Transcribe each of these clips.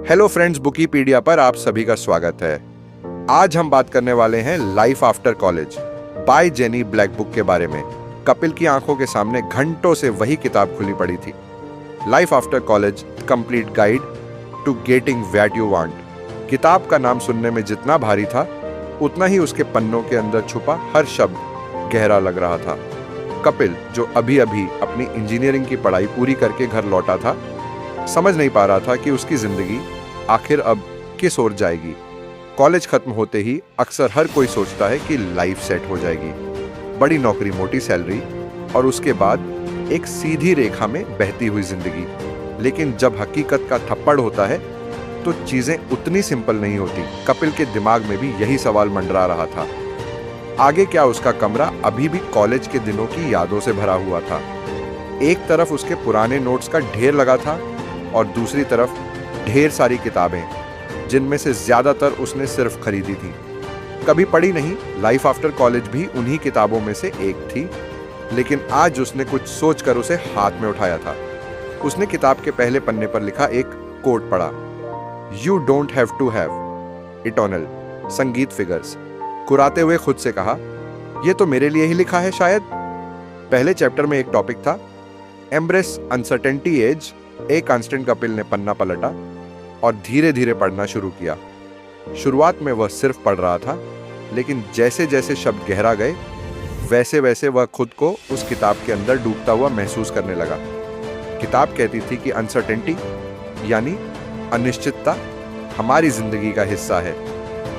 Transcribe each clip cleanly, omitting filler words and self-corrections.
Hello friends, बुकीपीडिया पर आप सभी का स्वागत है। आज हम बात करने वाले हैं life after college by Jenny Black book के बारे में। कपिल की आंखों के सामने घंटों से वही किताब खुली पड़ी थी, life after college complete guide to getting what you want. किताब का नाम सुनने में जितना भारी था, उतना ही उसके पन्नों के अंदर छुपा हर शब्द गहरा लग रहा था। कपिल, जो अभी अभी अपनी इंजीनियरिंग की पढ़ाई पूरी करके घर लौटा था, समझ नहीं पा रहा था कि उसकी जिंदगी आखिर अब किस ओर जाएगी। कॉलेज खत्म होते ही अक्सर हर कोई सोचता है कि लाइफ सेट हो जाएगी, बड़ी नौकरी, मोटी सैलरी और उसके बाद एक सीधी रेखा में बहती हुई जिंदगी। लेकिन जब हकीकत का थप्पड़ होता है तो चीजें उतनी सिंपल नहीं होती। कपिल के दिमाग में भी यही सवाल मंडरा रहा था। आगे क्या उसका कमरा अभी भी कॉलेज के दिनों की यादों से भरा हुआ था। एक तरफ उसके पुराने नोट्स का ढेर लगा था और दूसरी तरफ ढेर सारी किताबें, जिनमें से ज्यादातर उसने सिर्फ खरीदी थी, कभी पढ़ी नहीं। लाइफ आफ्टर कॉलेज भी उन्हीं किताबों में से एक थी, लेकिन आज उसने कुछ सोचकर उसे हाथ में उठाया था। उसने किताब के पहले पन्ने पर लिखा एक कोट पढ़ा, you don't have to have eternal संगीत फिगर्स। कुराते हुए खुद से कहा, यह तो मेरे लिए ही लिखा है शायद। पहले चैप्टर में एक टॉपिक था, embrace uncertainty as a constant. Kapil ने पन्ना पलटा और धीरे धीरे पढ़ना शुरू किया। शुरुआत में वह सिर्फ पढ़ रहा था, लेकिन जैसे जैसे शब्द गहरा गए, वैसे वैसे वह खुद को उस किताब के अंदर डूबता हुआ महसूस करने लगा। किताब कहती थी कि अनसर्टेनिटी यानी अनिश्चितता हमारी जिंदगी का हिस्सा है।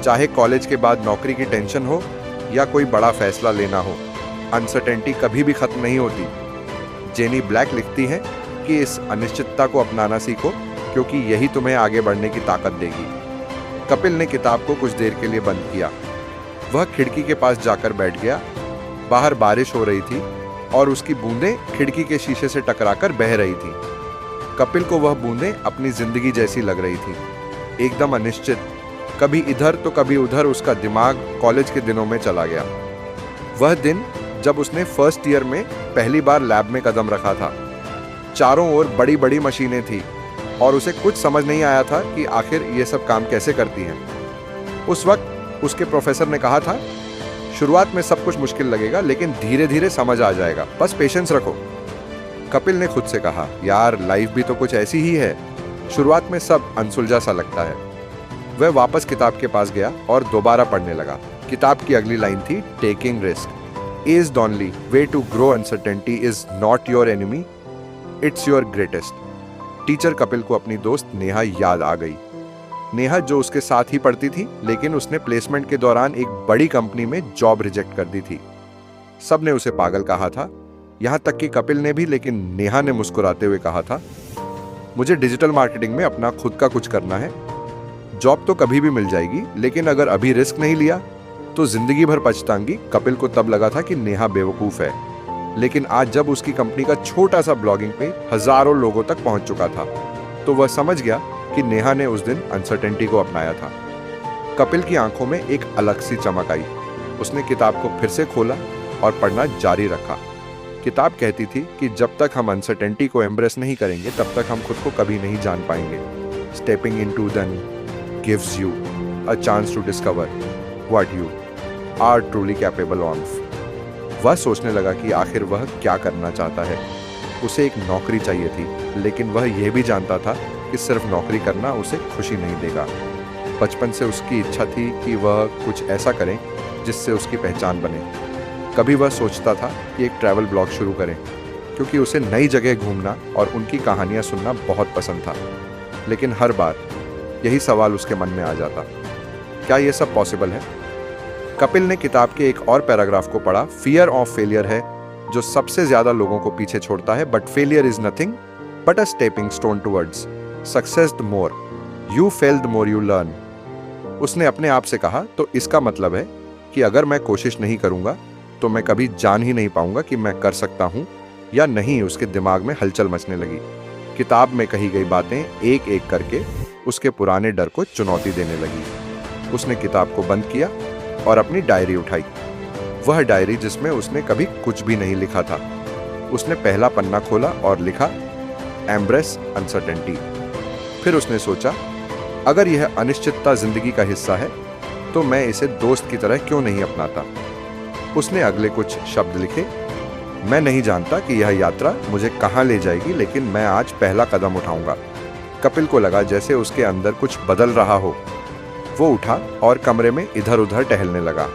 चाहे कॉलेज के बाद नौकरी की टेंशन हो या कोई बड़ा फैसला लेना हो, अनसर्टेनिटी कभी भी खत्म नहीं होती। जेनी ब्लैक लिखती है कि इस अनिश्चितता को अपनाना सीखो, क्योंकि यही तुम्हें आगे बढ़ने की ताकत देगी। कपिल ने किताब को कुछ देर के लिए बंद किया। वह खिड़की के पास जाकर बैठ गया। बाहर बारिश हो रही थी और उसकी बूंदें खिड़की के शीशे से टकराकर बह रही थी। कपिल को वह बूंदें अपनी जिंदगी जैसी लग रही थी, एकदम अनिश्चित, कभी इधर तो कभी उधर। उसका दिमाग कॉलेज के दिनों में चला गया। वह दिन जब उसने फर्स्ट ईयर में पहली बार लैब में कदम रखा था। चारों ओर बड़ी बड़ी मशीनें थी और उसे कुछ समझ नहीं आया था कि आखिर ये सब काम कैसे करती हैं। उस वक्त उसके प्रोफेसर ने कहा था, शुरुआत में सब कुछ मुश्किल लगेगा, लेकिन धीरे धीरे समझ आ जाएगा, बस पेशेंस रखो। कपिल ने खुद से कहा, यार लाइफ भी तो कुछ ऐसी ही है, शुरुआत में सब अनसुलझा सा लगता है। वह वापस किताब के पास गया और दोबारा पढ़ने लगा। किताब की अगली लाइन थी, taking risk is the only way to grow. Uncertainty is not your enemy, it's your greatest. Teacher Kapil को अपनी दोस्त नेहा याद आ गई। नेहा जो उसके साथ ही पढ़ती थी, लेकिन उसने प्लेसमेंट के दौरान एक बड़ी कंपनी में जॉब रिजेक्ट कर दी थी। सबने उसे पागल कहा था, यहां तक कि कपिल ने भी, लेकिन नेहा ने मुस्कुराते हुए कहा था, मुझे डिजिटल मार्केटिंग में अपना खुद का कुछ करना है। जॉब तो कभी भी मिल जाएगी, लेकिन अगर अभी रिस्क नहीं लिया तो जिंदगी भर पछताऊंगी। कपिल को तब लगा था कि नेहा बेवकूफ है, लेकिन आज जब उसकी कंपनी का छोटा सा ब्लॉगिंग पेज हजारों लोगों तक पहुंच चुका था, तो वह समझ गया कि नेहा ने उस दिन अनसर्टेनिटी को अपनाया था। कपिल की आंखों में एक अलग सी चमक आई। उसने किताब को फिर से खोला और पढ़ना जारी रखा। किताब कहती थी कि जब तक हम अनसर्टेनिटी को एम्ब्रेस नहीं करेंगे, तब तक हम खुद को कभी नहीं जान पाएंगे। Stepping into then gives you a chance to discover what you are truly capable of. वह सोचने लगा कि आखिर वह क्या करना चाहता है। उसे एक नौकरी चाहिए थी, लेकिन वह यह भी जानता था कि सिर्फ नौकरी करना उसे खुशी नहीं देगा। बचपन से उसकी इच्छा थी कि वह कुछ ऐसा करे जिससे उसकी पहचान बने। कभी वह सोचता था कि एक ट्रैवल ब्लॉग शुरू करें, क्योंकि उसे नई जगह घूमना और उनकी कहानियां सुनना बहुत पसंद था। लेकिन हर बार यही सवाल उसके मन में आ जाता, क्या यह सब पॉसिबल है? कपिल ने किताब के एक और पैराग्राफ को पढ़ा, फियर ऑफ फेलियर है जो सबसे ज्यादा लोगों को पीछे छोड़ता है, but failure is nothing but a stepping stone towards success. The more you fail the more you learn. उसने अपने आप से कहा, तो इसका मतलब है कि अगर मैं कोशिश नहीं करूंगा तो मैं कभी जान ही नहीं पाऊंगा कि मैं कर सकता हूं या नहीं। उसके दिमाग में हलचल मचने लगी। किताब में कही गई बातें एक एक करके उसके पुराने डर को चुनौती देने लगी। उसने किताब को बंद किया और अपनी डायरी उठाई। वह डायरी जिसमें उसने कभी कुछ भी नहीं लिखा था। उसने पहला पन्ना खोला और लिखा, एम्ब्रेस अनसर्टेनिटी। फिर उसने सोचा, अगर यह अनिश्चितता जिंदगी का हिस्सा है तो मैं इसे दोस्त की तरह क्यों नहीं अपनाता। उसने अगले कुछ शब्द लिखे। मैं नहीं जानता कि यह यात्रा मुझे कहां ले जाएगी, लेकिन मैं आज पहला कदम उठाऊंगा। कपिल को लगा जैसे उसके अंदर कुछ बदल रहा हो। वो उठा और कमरे में इधर उधर टहलने लगा।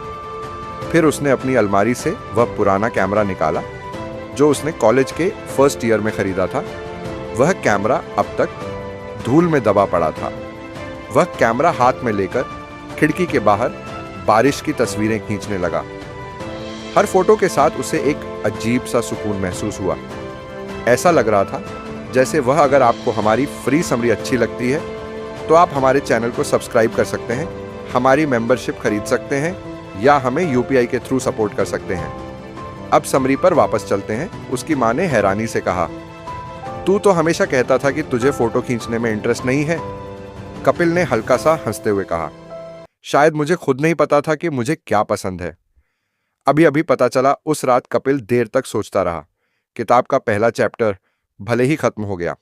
फिर उसने अपनी अलमारी से वह पुराना कैमरा निकाला जो उसने कॉलेज के फर्स्ट ईयर में खरीदा था। वह कैमरा अब तक धूल में दबा पड़ा था। वह कैमरा हाथ में लेकर खिड़की के बाहर बारिश की तस्वीरें खींचने लगा। हर फोटो के साथ उसे एक अजीब सा सुकून महसूस हुआ। ऐसा लग रहा था जैसे वह, अगर आपको हमारी फ्री समरी अच्छी लगती है तो आप हमारे चैनल को सब्सक्राइब कर सकते हैं, हमारी मेंबरशिप खरीद सकते हैं या हमें यूपीआई के थ्रू सपोर्ट कर सकते हैं। अब समरी पर वापस चलते हैं। उसकी माँ ने हैरानी से कहा, तू तो हमेशा कहता था कि तुझे फोटो खींचने में इंटरेस्ट नहीं है। कपिल ने हल्का सा हंसते हुए कहा, शायद मुझे खुद नहीं पता था कि मुझे क्या पसंद है। अभी अभी पता चला। उस रात कपिल देर तक सोचता रहा। किताब का पहला चैप्टर भले ही खत्म हो गया,